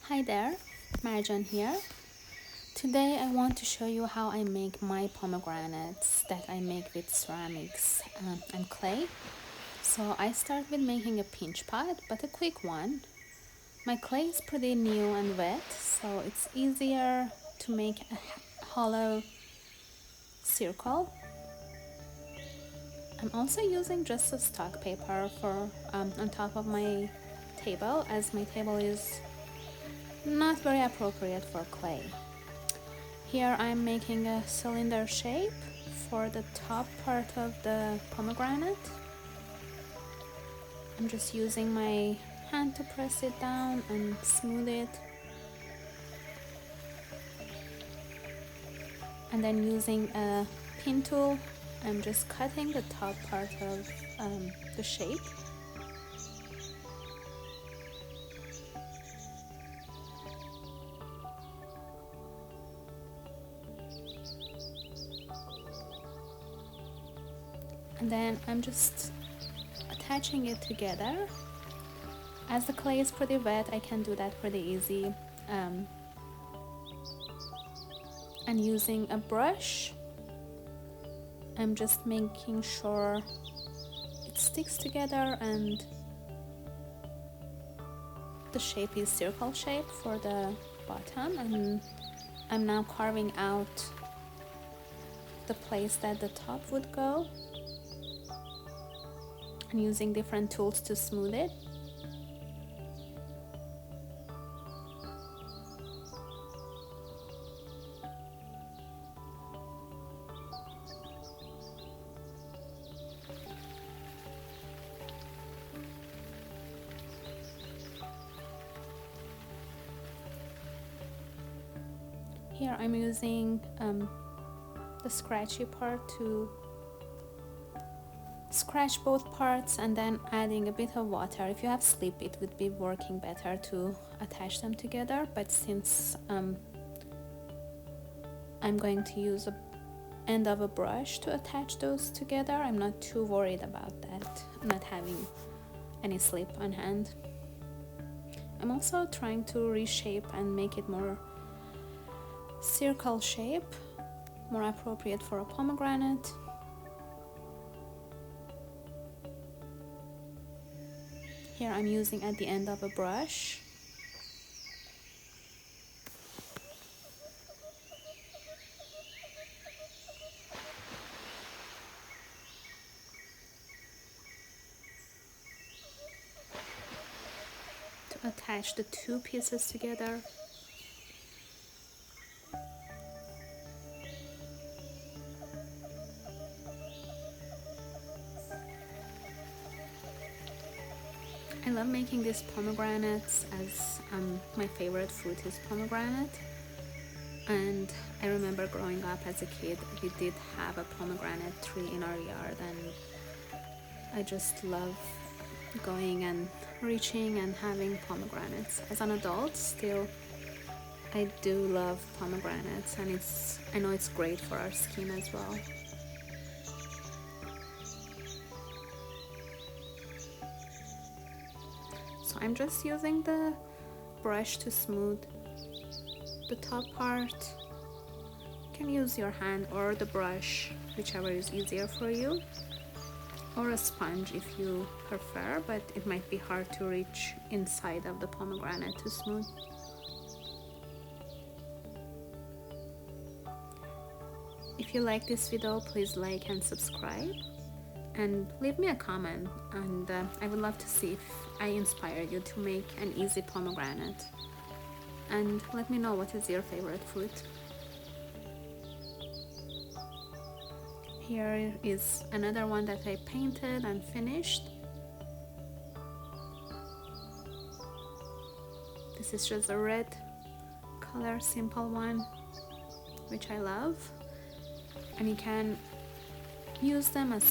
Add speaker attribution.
Speaker 1: Hi there, Marjan here. Today I want to show you how I make my pomegranates that I make with ceramics and clay. So I start with making a pinch pot, but a quick one. My clay is pretty new and wet, so it's easier to make a hollow circle. I'm also using just a stock paper for on top of my table, as my table is not very appropriate for clay. Here I'm making a cylinder shape for the top part of the pomegranate. I'm just using my hand to press it down and smooth it. And then using a pin tool, I'm just cutting the top part of the shape. And then I'm just attaching it together. As the clay is pretty wet, I can do that pretty easy. And using a brush, I'm just making sure it sticks together and the shape is circle shape for the bottom, and I'm now carving out the place that the top would go and using different tools to smooth it. Here I'm using the scratchy part to scratch both parts and then adding a bit of water. If you have slip, it would be working better to attach them together, but since I'm going to use the end of a brush to attach those together, I'm not too worried about that, not having any slip on hand. I'm also trying to reshape and make it more circle shape, more appropriate for a pomegranate. Here I'm using at the end of a brush. To attach the two pieces together. I love making these pomegranates, as my favorite fruit is pomegranate, and I remember growing up as a kid, we did have a pomegranate tree in our yard, and I just love going and reaching and having pomegranates. As an adult, still I do love pomegranates, and I know it's great for our skin as well. So I'm just using the brush to smooth the top part. You can use your hand or the brush, whichever is easier for you, or a sponge if you prefer, but it might be hard to reach inside of the pomegranate to smooth. If you like this video, please like and subscribe, and leave me a comment, and I would love to see if I inspired you to make an easy pomegranate, and let me know what is your favorite fruit. Here is another one that I painted and finished. This is just a red color, simple one, which I love, and you can use them as